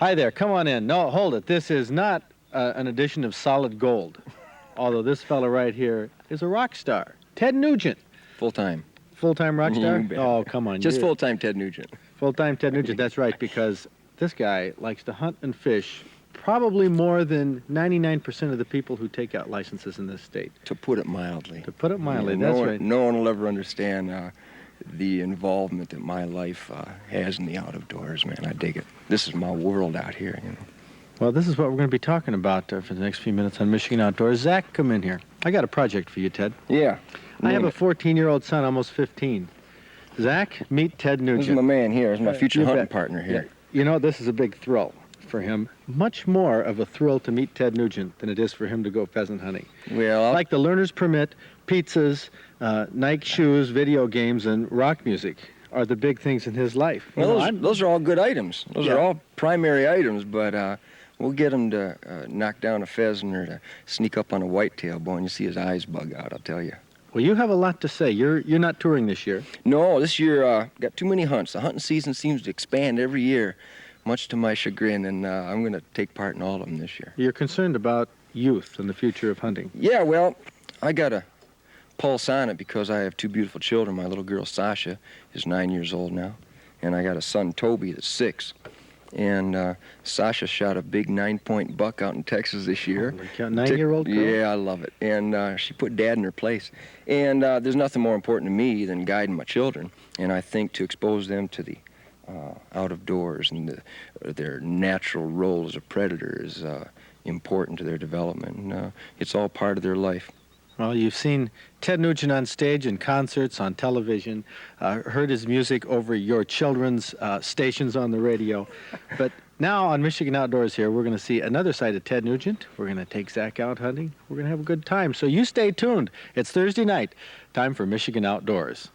Hi there, come on in. No, hold it. This is not an edition of Solid Gold, although this fella right here is a rock star. Ted Nugent. Full-time. Full-time rock star? Oh, come on. Just full-time Ted Nugent. Full-time Ted Nugent, that's right, because this guy likes to hunt and fish probably more than 99% of the people who take out licenses in this state. To put it mildly. To put it mildly, Yeah, that's right. No one will ever understand the involvement that my life has in the out-of-doors, man. I dig it. This is my world out here, you know. Well, this is what we're going to be talking about for the next few minutes on Michigan Outdoors. Zach, come in here. I got a project for you, Ted. Yeah. I have a 14-year-old son, almost 15. Zach, meet Ted Nugent. This is my man here. This is my future hunting partner here. Yeah. You know, this is a big thrill for him. Much more of a thrill to meet Ted Nugent than it is for him to go pheasant hunting. Well, like the learner's permit, pizzas, Nike shoes, video games, and rock music are the big things in his life. Well, those are all good items. Those are all primary items, but we'll get him to knock down a pheasant or to sneak up on a whitetail, boy, and you see his eyes bug out, I'll tell you. Well, you have a lot to say. You're not touring this year. No, this year got too many hunts. The hunting season seems to expand every year, much to my chagrin, and I'm going to take part in all of them this year. You're concerned about youth and the future of hunting. Yeah, well, I got a pulse on it because I have two beautiful children. My little girl, Sasha, is 9 years old now, and I got a son, Toby, that's 6. And Sasha shot a big 9-point buck out in Texas this year. 9-year-old girl? Yeah, I love it. And she put Dad in her place. And there's nothing more important to me than guiding my children. And I think to expose them to the out of doors and their natural role as a predator is important to their development. And it's all part of their life. Well, you've seen Ted Nugent on stage in concerts, on television, heard his music over your children's stations on the radio. But now on Michigan Outdoors here, we're going to see another side of Ted Nugent. We're going to take Zach out hunting. We're going to have a good time. So you stay tuned. It's Thursday night. Time for Michigan Outdoors.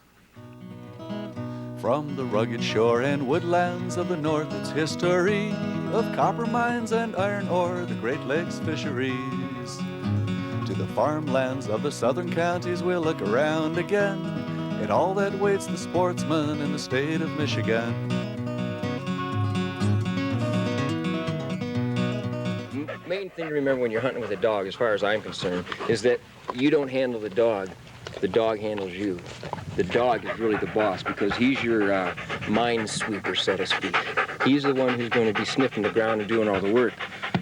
From the rugged shore and woodlands of the north, it's history of copper mines and iron ore, the Great Lakes fisheries. To the farmlands of the southern counties we'll look around again at all that waits the sportsman in the state of Michigan. Main thing to remember when you're hunting with a dog, as far as I'm concerned, is that you don't handle the dog handles you. The dog is really the boss because he's your minesweeper, so to speak. He's the one who's going to be sniffing the ground and doing all the work.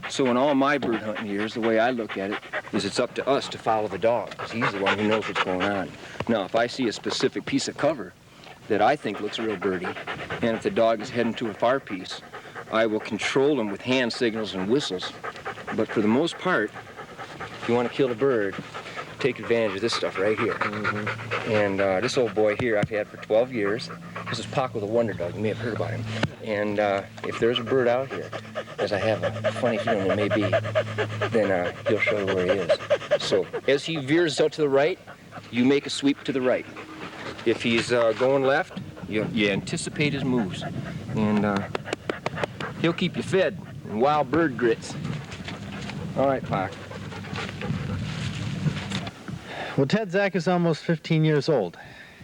So in all my bird hunting years, the way I look at it is it's up to us to follow the dog because he's the one who knows what's going on. Now, if I see a specific piece of cover that I think looks real birdy, and if the dog is heading to a far piece, I will control him with hand signals and whistles. But for the most part, if you want to kill a bird, take advantage of this stuff right here. Mm-hmm. And this old boy here I've had for 12 years. This is Paco the Wonder Dog. You may have heard about him. And if there's a bird out here, as I have a funny feeling there may be, then he'll show you where he is. So as he veers out to the right, you make a sweep to the right. If he's going left, you anticipate his moves. And he'll keep you fed in wild bird grits. All right, Pac. Well, Ted, Zach is almost 15 years old.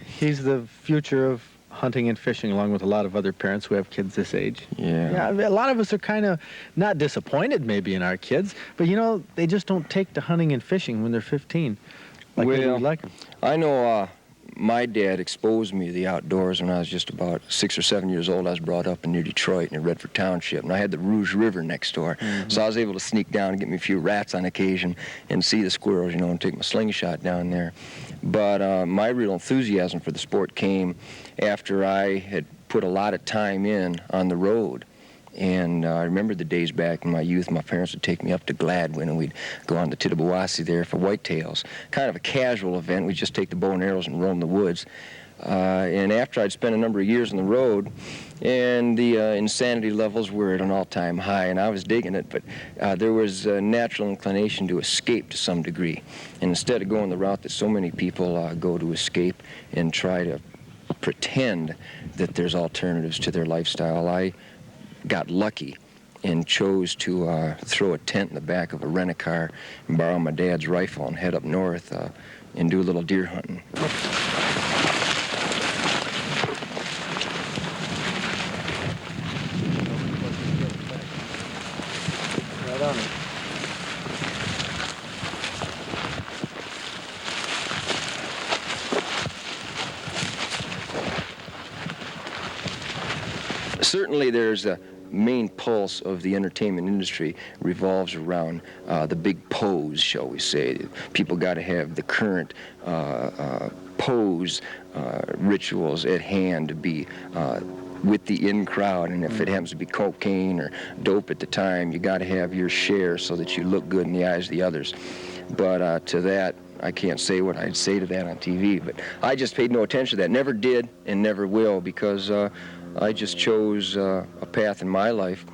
He's the future of hunting and fishing, along with a lot of other parents who have kids this age. Yeah. A lot of us are kind of not disappointed maybe in our kids, but you know, they just don't take to hunting and fishing when they're 15 like they would like them. I know my dad exposed me to the outdoors when I was just about 6 or 7 years old. I was brought up near Detroit in Redford Township, and I had the Rouge River next door. Mm-hmm. So I was able to sneak down and get me a few rats on occasion and see the squirrels, you know, and take my slingshot down there. But my real enthusiasm for the sport came after I had put a lot of time in on the road. And I remember the days back in my youth, my parents would take me up to Gladwin, and we'd go on to Tittabawassee there for whitetails. Kind of a casual event. We'd just take the bow and arrows and roam the woods. And after I'd spent a number of years on the road, and the insanity levels were at an all-time high, and I was digging it, but there was a natural inclination to escape to some degree. And instead of going the route that so many people go to escape and try to pretend that there's alternatives to their lifestyle, I got lucky and chose to throw a tent in the back of a rent-a-car and borrow my dad's rifle and head up north and do a little deer hunting. on it. Certainly there's a main pulse of the entertainment industry revolves around the big pose, shall we say. People got to have the current pose rituals at hand to be with the in crowd, and if it happens to be cocaine or dope at the time, you got to have your share so that you look good in the eyes of the others. But to that, I can't say what I'd say to that on TV, but I just paid no attention to that. Never did and never will, because I just chose a path in my life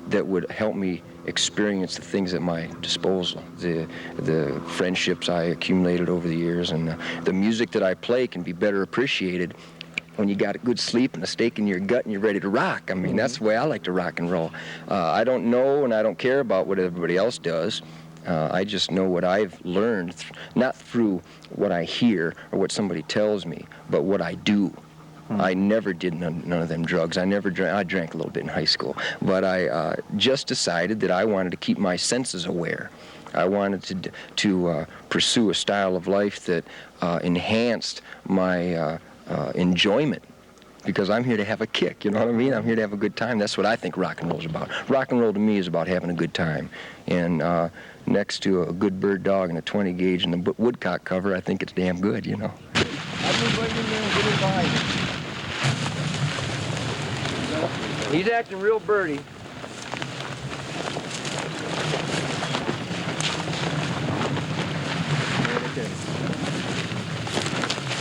that would help me experience the things at my disposal, the friendships I accumulated over the years, and the music that I play can be better appreciated when you got a good sleep and a steak in your gut and you're ready to rock. I mean, that's the way I like to rock and roll. I don't know and I don't care about what everybody else does. I just know what I've learned, not through what I hear or what somebody tells me, but what I do. I never did none of them drugs. I drank a little bit in high school, but I just decided that I wanted to keep my senses aware. I wanted to pursue a style of life that enhanced my enjoyment, because I'm here to have a kick, you know what I mean? I'm here to have a good time. That's what I think rock and roll is about. Rock and roll to me is about having a good time. And next to a good bird dog and a 20 gauge and the woodcock cover, I think it's damn good, you know. He's acting real birdie.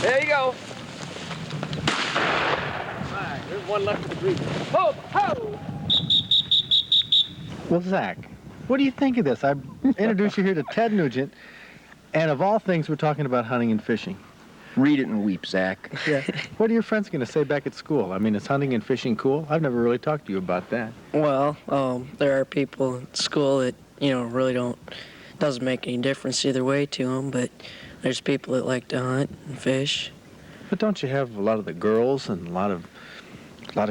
There you go. Right, there's one left of the green. Ho, ho! Well, Zach, what do you think of this? I introduced you here to Ted Nugent, and of all things, we're talking about hunting and fishing. Read it and weep, Zach. Yeah. What are your friends going to say back at school? I mean, is hunting and fishing cool? I've never really talked to you about that. Well, there are people at school that, really doesn't make any difference either way to them, but there's people that like to hunt and fish. But don't you have a lot of the girls and a lot of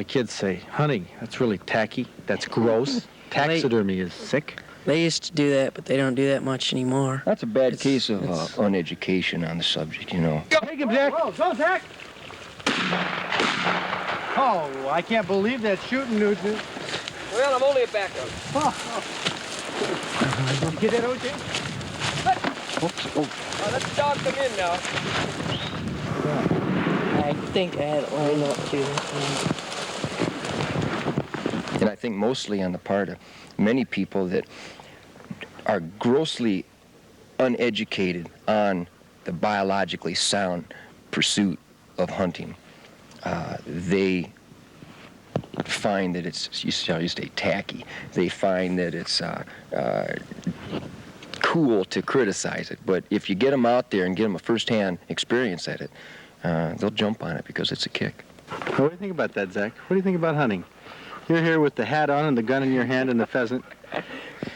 kids say, hunting, that's really tacky, that's gross, taxidermy is sick? They used to do that, but they don't do that much anymore. That's a bad case of uneducation on the subject, you know. Take him, Zach. Go, Zach. Oh, I can't believe that shooting, Nugent. Well, I'm only a backup. Did you get that, O.J.? Let the dog come in now. I think I had it lined up, too. And I think mostly on the part of many people that are grossly uneducated on the biologically sound pursuit of hunting. They find that it's, you say, tacky. They find that it's cool to criticize it. But if you get them out there and get them a first-hand experience at it, they'll jump on it because it's a kick. What do you think about that, Zach? What do you think about hunting? You're here with the hat on and the gun in your hand and the pheasant.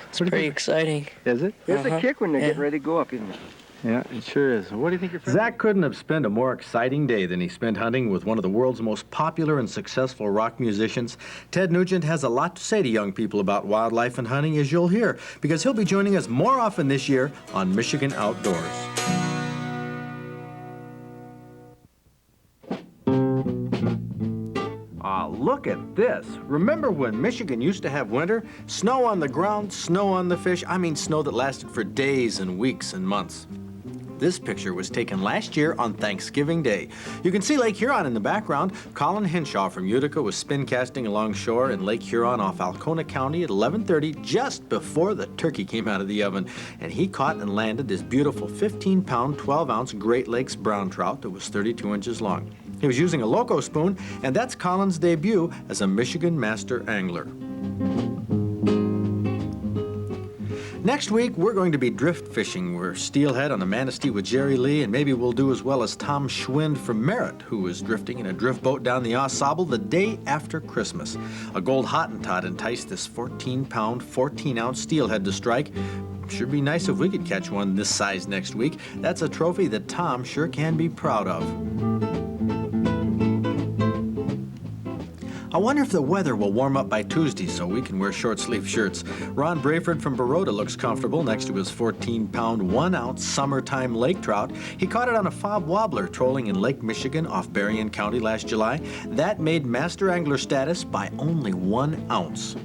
It's pretty exciting. Is it? It's a kick when they're getting ready to go up, isn't it? Yeah, it sure is. What do you think your friend? Zach couldn't have spent a more exciting day than he spent hunting with one of the world's most popular and successful rock musicians. Ted Nugent has a lot to say to young people about wildlife and hunting, as you'll hear, because he'll be joining us more often this year on Michigan Outdoors. Look at this. Remember when Michigan used to have winter? Snow on the ground, snow on the fish. I mean snow that lasted for days and weeks and months. This picture was taken last year on Thanksgiving Day. You can see Lake Huron in the background. Colin Hinshaw from Utica was spin casting along shore in Lake Huron off Alcona County at 11:30, just before the turkey came out of the oven. And he caught and landed this beautiful 15-pound, 12-ounce Great Lakes brown trout that was 32 inches long. He was using a Loco spoon, and that's Colin's debut as a Michigan master angler. Next week, we're going to be drift fishing. We're steelhead on a Manistee with Jerry Lee, and maybe we'll do as well as Tom Schwind from Merritt, who was drifting in a drift boat down the Ausable the day after Christmas. A gold Hottentot enticed this 14-pound, 14-ounce steelhead to strike. Sure be nice if we could catch one this size next week. That's a trophy that Tom sure can be proud of. I wonder if the weather will warm up by Tuesday so we can wear short-sleeve shirts. Ron Brayford from Baroda looks comfortable next to his 14-pound, 1-ounce summertime lake trout. He caught it on a fob wobbler trolling in Lake Michigan off Berrien County last July. That made master angler status by only 1 ounce.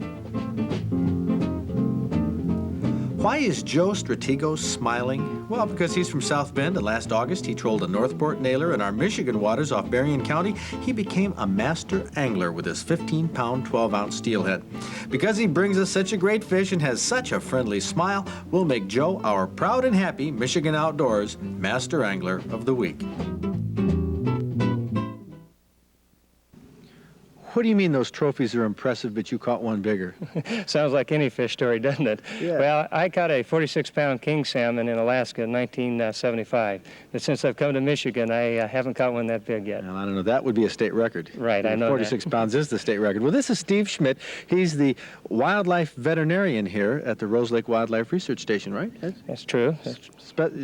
Why is Joe Stratego smiling? Well, because he's from South Bend, and last August he trolled a Northport nailer in our Michigan waters off Berrien County. He became a master angler with his 15-pound, 12-ounce steelhead. Because he brings us such a great fish and has such a friendly smile, we'll make Joe our proud and happy Michigan Outdoors Master Angler of the Week. What do you mean those trophies are impressive, but you caught one bigger? Sounds like any fish story, doesn't it? Yeah. Well, I caught a 46-pound king salmon in Alaska in 1975. But since I've come to Michigan, I haven't caught one that big yet. Well, I don't know. That would be a state record. Right, I know 46 pounds is the state record. Well, this is Steve Schmidt. He's the wildlife veterinarian here at the Rose Lake Wildlife Research Station, right? That's true.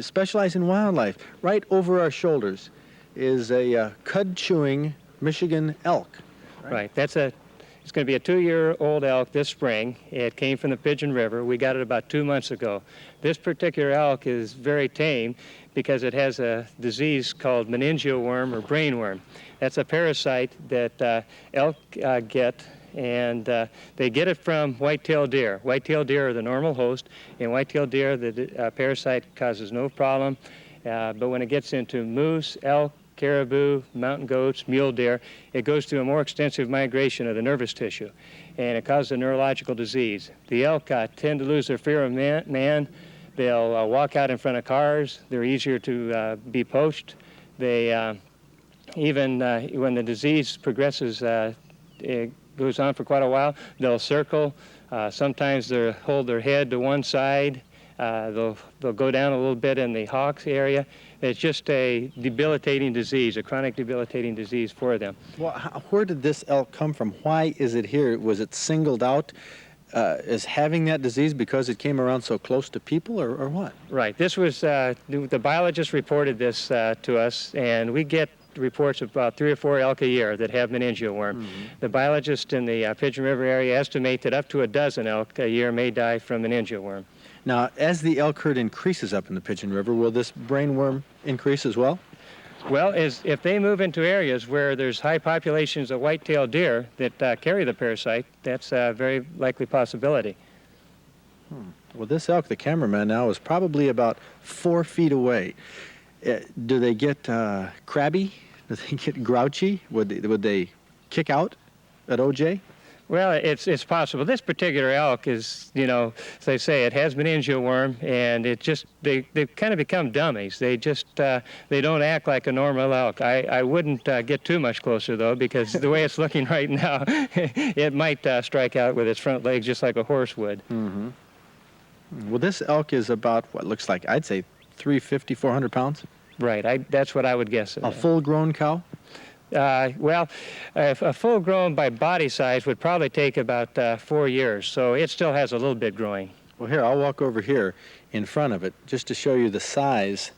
Specialize in wildlife. Right over our shoulders is a cud-chewing Michigan elk. Right. It's going to be a 2-year-old elk this spring. It came from the Pigeon River. We got it about 2 months ago. This particular elk is very tame because it has a disease called meningioworm or brainworm. That's a parasite that elk get, and they get it from white-tailed deer. White-tailed deer are the normal host. In white-tailed deer, the parasite causes no problem. But when it gets into moose, elk, caribou, mountain goats, mule deer, it goes through a more extensive migration of the nervous tissue, and it causes a neurological disease. The elk tend to lose their fear of man. They'll walk out in front of cars. They're easier to be poached. They even when the disease progresses, it goes on for quite a while, they'll circle. Sometimes they'll hold their head to one side. They'll go down a little bit in the hocks area. It's just a debilitating disease, a chronic debilitating disease for them. Well, where did this elk come from? Why is it here? Was it singled out as having that disease because it came around so close to people, or what? Right. This was, the biologist reported this to us, and we get reports of about 3 or 4 elk a year that have meningioworm. Mm-hmm. The biologists in the Pigeon River area estimate that up to a dozen elk a year may die from meningioworm. Now, as the elk herd increases up in the Pigeon River, will this brainworm increase as well? Well, if they move into areas where there's high populations of white-tailed deer that carry the parasite, that's a very likely possibility. Well, this elk, the cameraman now, is probably about 4 feet away. Do they get crabby? Do they get grouchy? Would they kick out at OJ? Well, it's possible. This particular elk is, as they say, it has meningioworm, and they kind of become dummies. They just they don't act like a normal elk. I wouldn't get too much closer though, because the way it's looking right now, it might strike out with its front legs just like a horse would. Mm-hmm. Well, this elk is about what looks like, I'd say, 350, 400 pounds. Right. That's what I would guess. A full-grown cow? Well, a full-grown by body size would probably take about 4 years, so it still has a little bit growing. Well, here, I'll walk over here in front of it just to show you the size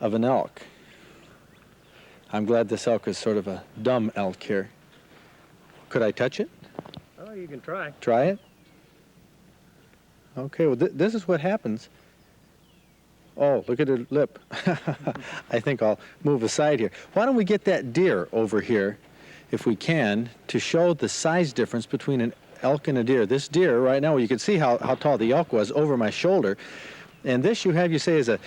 of an elk. I'm glad this elk is sort of a dumb elk here. Could I touch it? Oh, you can try. Try it? Okay, well, this is what happens. Oh, look at her lip. I think I'll move aside here. Why don't we get that deer over here, if we can, to show the size difference between an elk and a deer. This deer, right now, you can see how tall the elk was over my shoulder. And this you say, is a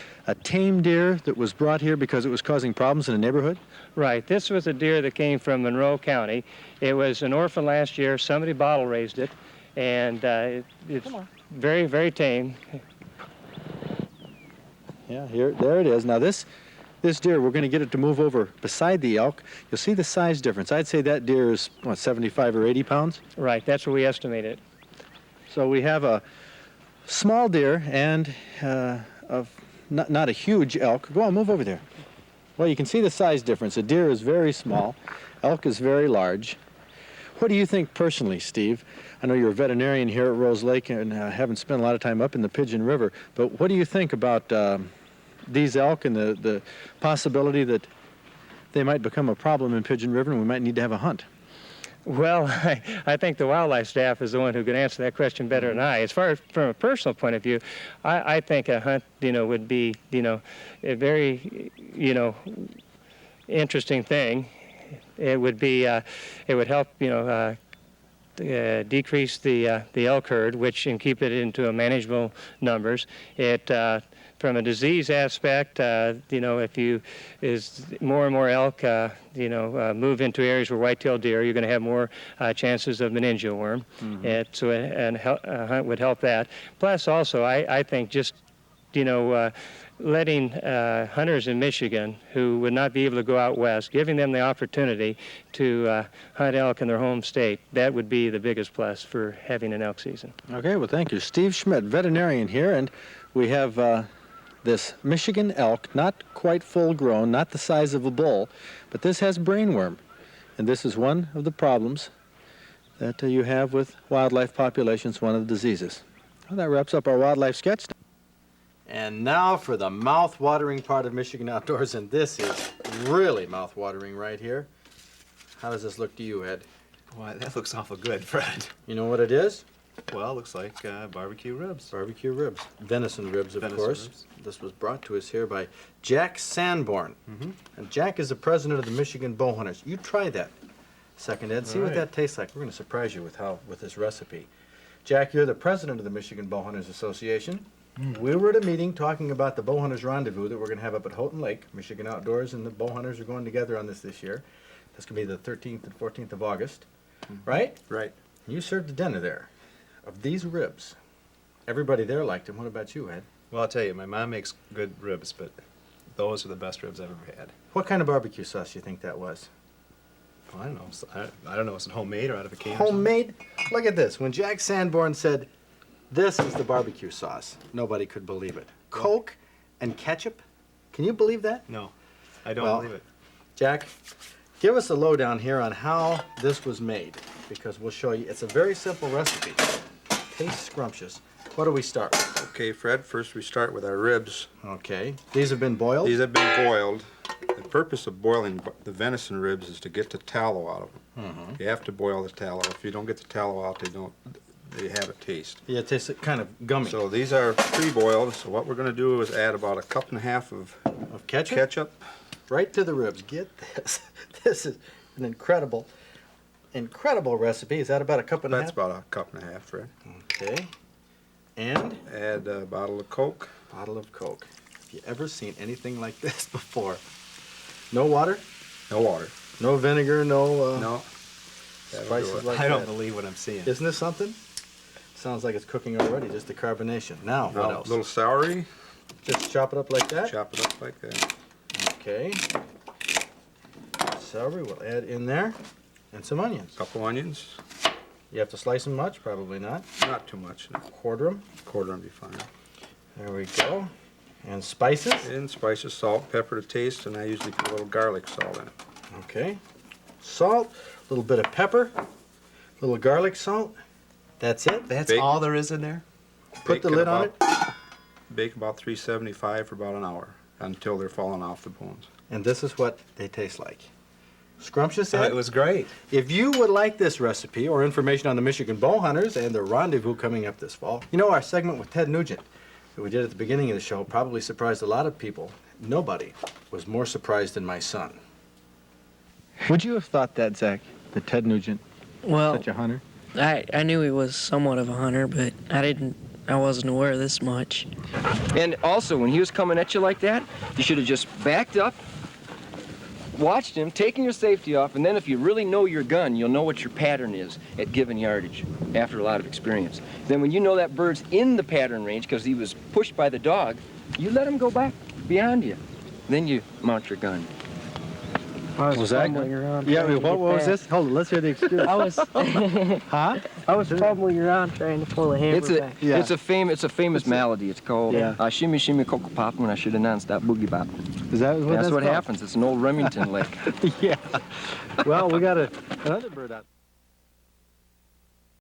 tame deer that was brought here because it was causing problems in the neighborhood? Right. This was a deer that came from Monroe County. It was an orphan last year. Somebody bottle raised it, and it's very, very tame. Yeah, there it is. Now this deer, we're going to get it to move over beside the elk. You'll see the size difference. I'd say that deer is, 75 or 80 pounds? Right, that's where we estimate it. So we have a small deer and not a huge elk. Go on, move over there. Well, you can see the size difference. A deer is very small. Elk is very large. What do you think personally, Steve? I know you're a veterinarian here at Rose Lake and haven't spent a lot of time up in the Pigeon River, but what do you think about these elk and the possibility that they might become a problem in Pigeon River and we might need to have a hunt? Well, I think the wildlife staff is the one who can answer that question better than I. As far as from a personal point of view, I think a hunt, would be, a very, interesting thing. It would be, it would help, decrease the elk herd, which and keep it into a manageable numbers. It from a disease aspect, if you more and more elk, move into areas where white-tailed deer, you're going to have more chances of meningeal worm. And a hunt would help that. Plus, also, I think just letting hunters in Michigan who would not be able to go out west, giving them the opportunity to hunt elk in their home state, that would be the biggest plus for having an elk season. Okay, well, thank you. Steve Schmidt, veterinarian here, and we have this Michigan elk, not quite full-grown, not the size of a bull, but this has brainworm, and this is one of the problems that you have with wildlife populations, one of the diseases. Well, that wraps up our wildlife sketch. And now for the mouth-watering part of Michigan Outdoors, and this is really mouth-watering right here. How does this look to you, Ed? Why, that looks awful good, Fred. You know what it is? Well, it looks like barbecue ribs. Barbecue ribs. Venison ribs, of course. Ribs. This was brought to us here by Jack Sanborn. And Jack is the president of the Michigan Bow Hunters. You try that second, Ed. See what that tastes like. We're going to surprise you with this recipe. Jack, you're the president of the Michigan Bow Hunters Association. We were at a meeting talking about the Bow Hunters Rendezvous that we're going to have up at Houghton Lake. Michigan Outdoors and the Bow Hunters are going together on this year. That's going to be the 13th and 14th of August. Right? Right. You served a dinner there of these ribs. Everybody there liked them. What about you, Ed? Well, I'll tell you, my mom makes good ribs, but those are the best ribs I've ever had. What kind of barbecue sauce do you think that was? Well, I don't know. I don't know. Is it homemade or out of a can? Homemade? Look at this. When Jack Sanborn said, this is the barbecue sauce, nobody could believe it. Coke and ketchup? Can you believe that? No, I don't believe it. Jack, give us a lowdown here on how this was made, because we'll show you. It's a very simple recipe. Tastes scrumptious. What do we start with? Okay, Fred, first we start with our ribs. Okay. These have been boiled? These have been boiled. The purpose of boiling the venison ribs is to get the tallow out of them. You have to boil the tallow. If you don't get the tallow out, they have a taste. Yeah, it tastes kind of gummy. So these are pre-boiled, so what we're going to do is add about 1.5 cups of ketchup? Ketchup. Right to the ribs. Get this. This is an incredible recipe. Is that about 1.5 cups? That's about 1.5 cups, Fred. Okay. And? Add a bottle of Coke. Bottle of Coke. Have you ever seen anything like this before? No water? No water. No vinegar, no No. spices like that? I don't believe what I'm seeing. Isn't this something? Sounds like it's cooking already, just the carbonation. Now, what else? A little celery. Just chop it up like that? Chop it up like that. Okay. Celery we'll add in there. And some onions. A couple onions. You have to slice them much? Probably not. Not too much. No. Quarter them. Quarter would be fine. There we go. And spices? And spices, salt, pepper to taste, and I usually put a little garlic salt in it. Okay. Salt, a little bit of pepper, a little garlic salt. That's it? That's Bake. all there is in there? Put the lid on it? Bake about 375 for about an hour until they're falling off the bones. And this is what they taste like. Scrumptious, Ed? It was great. If you would like this recipe or information on the Michigan Bow Hunters and their rendezvous coming up this fall, you know our segment with Ted Nugent that we did at the beginning of the show probably surprised a lot of people. Nobody was more surprised than my son. Would you have thought that, Zach, that Ted Nugent Well, such a hunter? I knew he was somewhat of a hunter, but I wasn't aware of this much. And also, when he was coming at you like that, you should have just backed up, watched him, taken your safety off, and then if you really know your gun, you'll know what your pattern is at given yardage after a lot of experience. Then when you know that bird's in the pattern range because he was pushed by the dog, you let him go back beyond you. Then you mount your gun. I was that fumbling around. Yeah, I trying mean, to what get was back. this? Hold on, let's hear the experience. I was Huh? I was fumbling around trying to pull a hammer It's a back. Yeah. it's a famous malady. It's called Yeah. shimmy shimmy cocoa pop when I should have announced that boogie bop. Is that what That's what called? happens. It's an old Remington lick. Yeah. Well, we got another bird out.